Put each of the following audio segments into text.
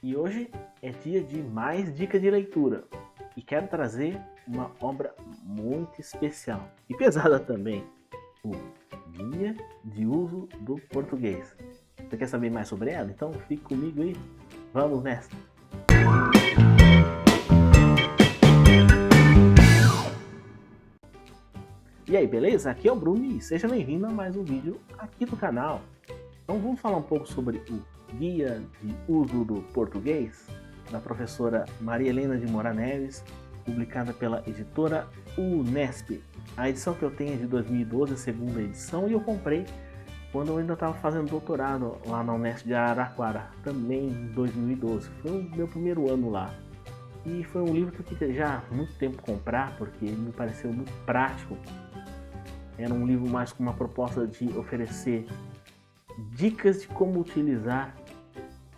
E hoje é dia de mais dica de leitura e quero trazer uma obra muito especial e pesada também, o Guia de Uso do Português. Você quer saber mais sobre ela? Então fique comigo aí, vamos nessa! E aí, beleza? Aqui é o Bruno e seja bem-vindo a mais um vídeo aqui do canal. Então vamos falar um pouco sobre o Guia de Uso do Português, da professora Maria Helena de Moura Neves, publicada pela editora Unesp. A edição que eu tenho é de 2012, a segunda edição, e eu comprei quando eu ainda estava fazendo doutorado lá na Unesp de Araraquara, também em 2012. Foi o meu primeiro ano lá. E foi um livro que eu queria já há muito tempo comprar, porque ele me pareceu muito prático. Era um livro mais com uma proposta de oferecer dicas de como utilizar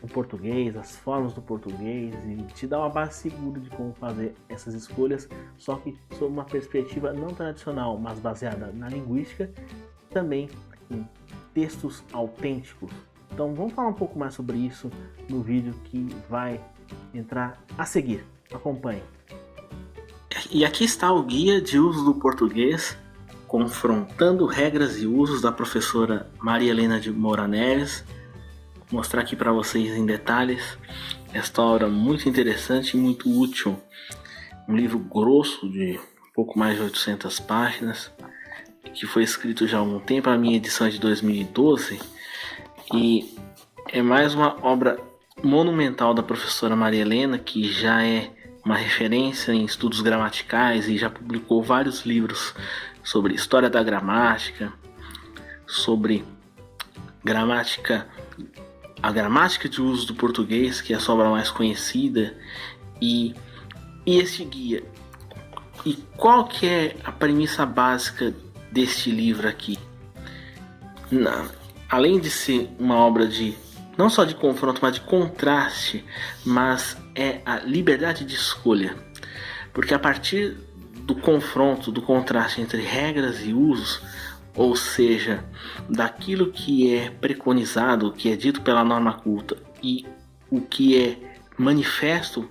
o português, as formas do português, e te dar uma base segura de como fazer essas escolhas, só que sob uma perspectiva não tradicional, mas baseada na linguística, também em textos autênticos. Então vamos falar um pouco mais sobre isso no vídeo que vai entrar a seguir. Acompanhe. E aqui está o Guia de Uso do Português, confrontando regras e usos, da professora Maria Helena de Moura Neves. Vou mostrar aqui para vocês em detalhes esta obra muito interessante e muito útil. Um livro grosso de pouco mais de 800 páginas, que foi escrito já há algum tempo. A minha edição é de 2012 e é mais uma obra monumental da professora Maria Helena, que já é uma referência em estudos gramaticais e já publicou vários livros sobre história da gramática, sobre a gramática de uso do português, que é a sua obra mais conhecida, e esse guia. E qual que é a premissa básica deste livro aqui? Além de ser uma obra de não só de confronto, mas de contraste, mas é a liberdade de escolha, porque a partir do confronto, do contraste entre regras e usos, ou seja, daquilo que é preconizado, o que é dito pela norma culta e o que é manifesto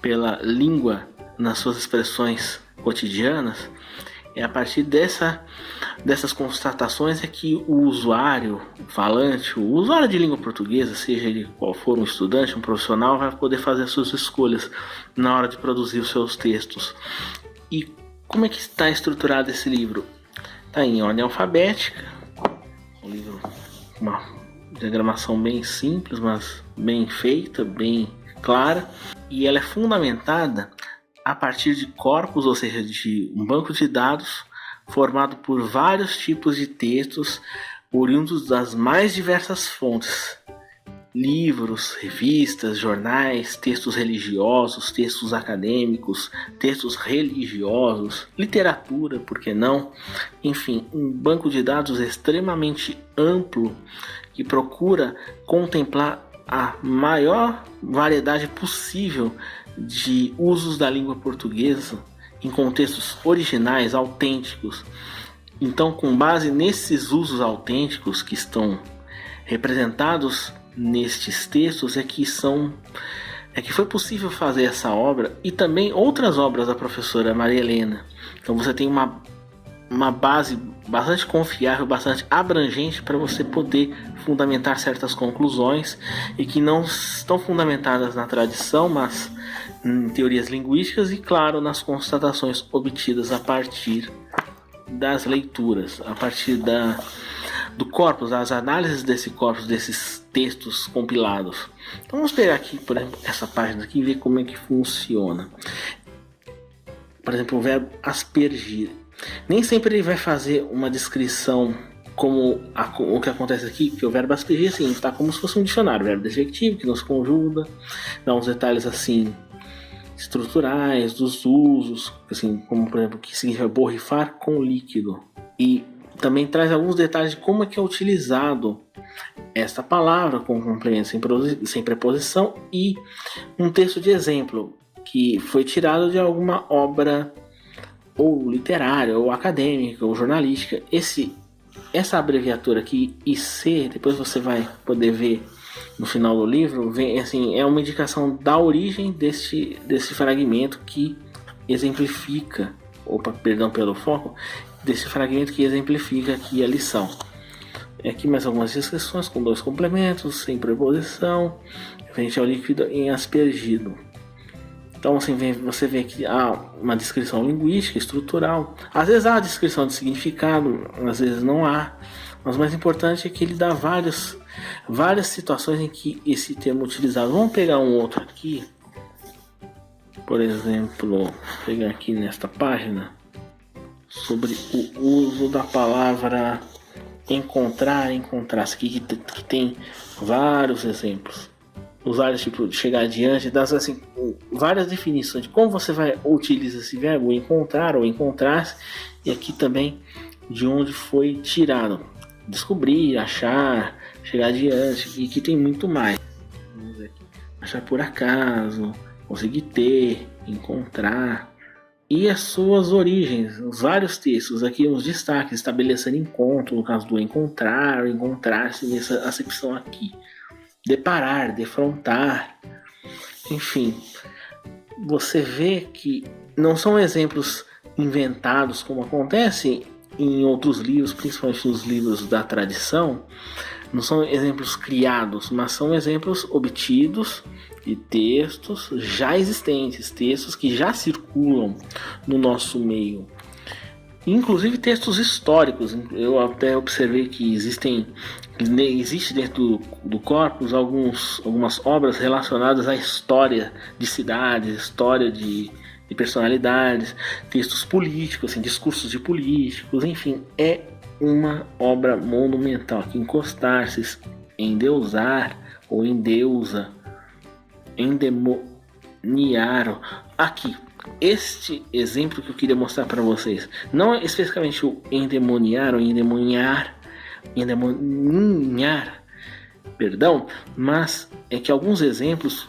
pela língua nas suas expressões cotidianas, é a partir dessas constatações é que o usuário, o falante, o usuário de língua portuguesa, seja ele qual for, um estudante, um profissional, vai poder fazer as suas escolhas na hora de produzir os seus textos. E como é que está estruturado esse livro? Está em ordem alfabética, um livro com uma diagramação bem simples, mas bem feita, bem clara, e ela é fundamentada a partir de corpos, ou seja, de um banco de dados formado por vários tipos de textos oriundos das mais diversas fontes: livros, revistas, jornais, textos religiosos, textos acadêmicos, textos religiosos, literatura, por que não? Enfim, um banco de dados extremamente amplo que procura contemplar a maior variedade possível de usos da língua portuguesa em contextos originais, autênticos. Então, com base nesses usos autênticos que estão representados nestes textos, é que foi possível fazer essa obra e também outras obras da professora Maria Helena. Então você tem uma base bastante confiável, bastante abrangente para você poder fundamentar certas conclusões, e que não estão fundamentadas na tradição, mas em teorias linguísticas e, claro, nas constatações obtidas a partir das leituras, a partir do corpus, das análises desse corpus, desses textos compilados. Então vamos pegar aqui, por exemplo, essa página aqui e ver como é que funciona. Por exemplo, o verbo aspergir. Nem sempre ele vai fazer uma descrição como o que acontece aqui, porque o verbo aspergir assim, está como se fosse um dicionário, verbo desjetivo que não se conjuga, dá uns detalhes assim estruturais dos usos, assim, como por exemplo, que significa borrifar com líquido, e também traz alguns detalhes de como é que é utilizado esta palavra com complemento sem preposição, e um texto de exemplo que foi tirado de alguma obra ou literária, ou acadêmica, ou jornalística. Essa abreviatura aqui, IC, depois você vai poder ver no final do livro, vem assim, é uma indicação da origem desse fragmento que exemplifica, perdão pelo foco, desse fragmento que exemplifica aqui a lição. Aqui mais algumas descrições com 2 complementos, sem preposição, referente ao líquido em aspergido. Então assim, você vê que há uma descrição linguística, estrutural. Às vezes há a descrição de significado, às vezes não há. Mas o mais importante é que ele dá várias situações em que esse termo é utilizado. Vamos pegar um outro aqui. Por exemplo, vou pegar aqui nesta página sobre o uso da palavra encontrar, encontrar-se, que tem vários exemplos. Usar tipo chegar adiante, das assim várias definições de como você vai utilizar esse verbo encontrar ou encontrar-se, e aqui também de onde foi tirado. Descobrir, achar, chegar adiante, e que tem muito mais. Vamos ver aqui. Achar por acaso, conseguir ter, encontrar. E as suas origens, os vários textos, aqui os destaques, estabelecer encontro, no caso do encontrar, encontrar-se nessa acepção aqui. Deparar, defrontar, enfim. Você vê que não são exemplos inventados como acontece em outros livros, principalmente nos livros da tradição. Não são exemplos criados, mas são exemplos obtidos de textos já existentes, textos que já circulam no nosso meio, inclusive textos históricos. Eu até observei que existe dentro do corpus algumas obras relacionadas à história de cidades, história de personalidades, textos políticos, assim, discursos de políticos, enfim, é uma obra monumental. Que encostar-se, endeusar ou endeusa, endemoniar. Aqui, este exemplo que eu queria mostrar para vocês, não é especificamente o endemoniar ou endemoninhar, perdão, mas é que alguns exemplos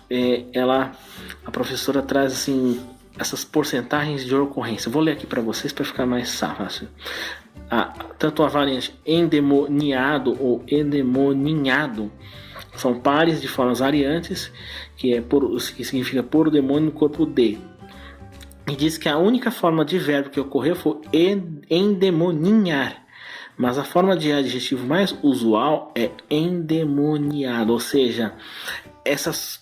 a professora traz assim essas porcentagens de ocorrência. Eu vou ler aqui para vocês para ficar mais fácil. Tanto a variante endemoniado ou endemoninhado são pares de formas variantes, que significa pôr o demônio no corpo de. E diz que a única forma de verbo que ocorreu foi endemoninhar, mas a forma de adjetivo mais usual é endemoniado, ou seja, essas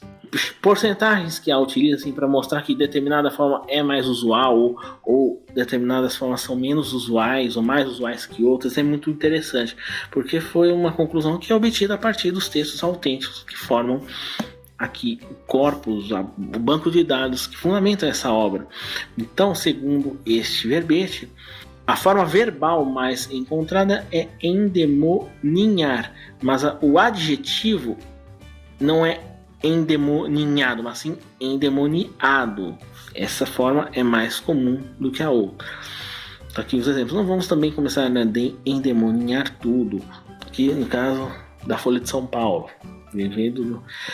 porcentagens que a utiliza assim, para mostrar que determinada forma é mais usual ou determinadas formas são menos usuais ou mais usuais que outras, é muito interessante, porque foi uma conclusão que é obtida a partir dos textos autênticos que formam aqui o corpus, o banco de dados que fundamenta essa obra. Então, segundo este verbete, a forma verbal mais encontrada é endemoninhar, mas o adjetivo não é endemoninhado, mas sim endemoniado. Essa forma é mais comum do que a outra. Então, aqui os exemplos. Não vamos também começar a endemoninhar tudo, aqui no caso da Folha de São Paulo.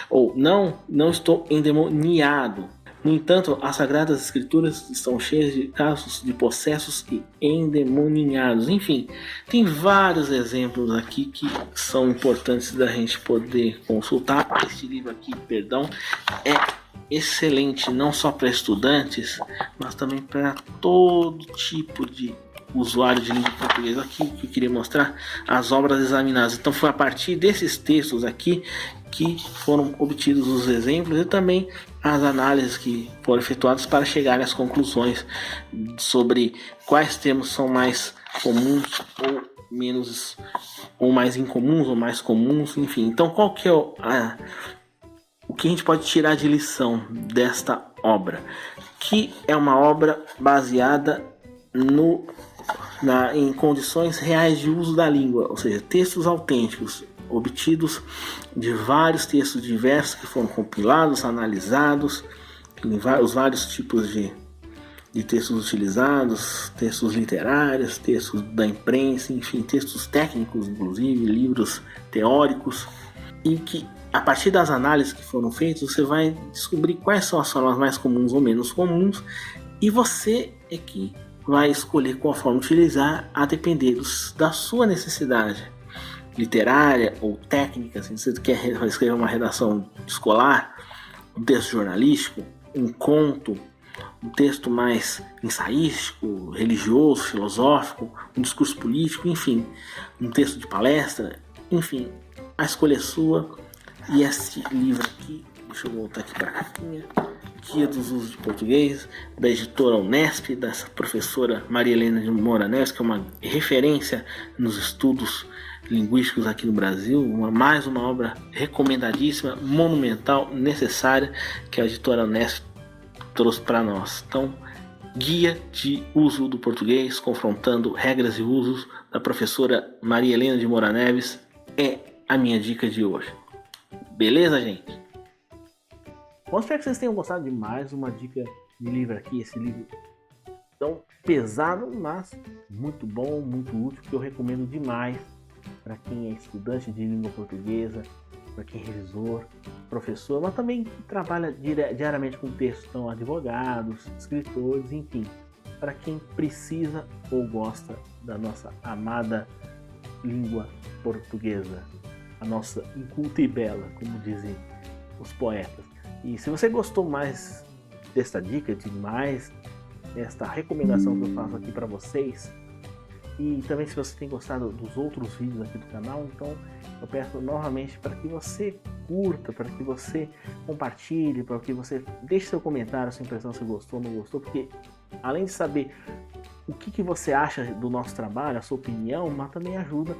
Ou não estou endemoniado. No entanto, as Sagradas Escrituras estão cheias de casos de possessos e endemoninhados. Enfim, tem vários exemplos aqui que são importantes da gente poder consultar. Este livro aqui, é excelente não só para estudantes, mas também para todo tipo de usuário de língua portuguesa. Aqui que eu queria mostrar as obras examinadas. Então foi a partir desses textos aqui que foram obtidos os exemplos e também as análises que foram efetuadas para chegar às conclusões sobre quais termos são mais comuns ou menos, ou mais incomuns ou mais comuns, enfim. Então qual que é o que a gente pode tirar de lição desta obra? Que é uma obra baseada em condições reais de uso da língua, ou seja, textos autênticos obtidos de vários textos diversos que foram compilados, analisados, os vários tipos de textos utilizados, textos literários, textos da imprensa, enfim, textos técnicos, inclusive livros teóricos, e que a partir das análises que foram feitas você vai descobrir quais são as formas mais comuns ou menos comuns, e você é que vai escolher qual forma utilizar a depender da sua necessidade. literária ou técnica, assim, se você quer escrever uma redação escolar, um texto jornalístico, um conto, um texto mais ensaístico, religioso, filosófico, um discurso político, enfim, um texto de palestra, enfim, a escolha é sua. E esse livro aqui, deixa eu voltar aqui para a capinha, Guia dos Usos de Português, da editora Unesp, dessa professora Maria Helena de Moura Neves, que é uma referência nos estudos linguísticos aqui no Brasil, mais uma obra recomendadíssima, monumental, necessária, que a editora Unesp trouxe para nós. Então, Guia de Uso do Português, confrontando regras e usos, da professora Maria Helena de Moura Neves, é a minha dica de hoje. Beleza, gente? Bom, espero que vocês tenham gostado de mais uma dica de livro aqui. Esse livro tão pesado, mas muito bom, muito útil, que eu recomendo demais para quem é estudante de língua portuguesa, para quem é revisor, professor, mas também trabalha diariamente com textos, então advogados, escritores, enfim, para quem precisa ou gosta da nossa amada língua portuguesa, a nossa inculta e bela, como dizem os poetas. E se você gostou mais desta dica, de mais desta recomendação que eu faço aqui para vocês, e também se você tem gostado dos outros vídeos aqui do canal, então eu peço novamente para que você curta, para que você compartilhe, para que você deixe seu comentário, sua impressão, se gostou ou não gostou, porque além de saber o que você acha do nosso trabalho, a sua opinião, mas também ajuda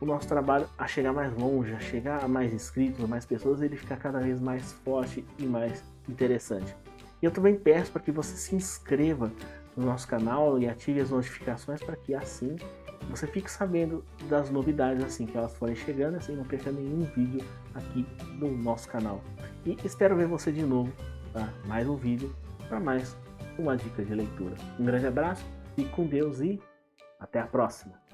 o nosso trabalho a chegar mais longe, a chegar a mais inscritos, a mais pessoas, e ele ficar cada vez mais forte e mais interessante. E eu também peço para que você se inscreva no nosso canal e ative as notificações para que assim você fique sabendo das novidades assim que elas forem chegando, assim não perca nenhum vídeo aqui no nosso canal. E espero ver você de novo para mais um vídeo, para mais uma dica de leitura. Um grande abraço, fique com Deus e até a próxima!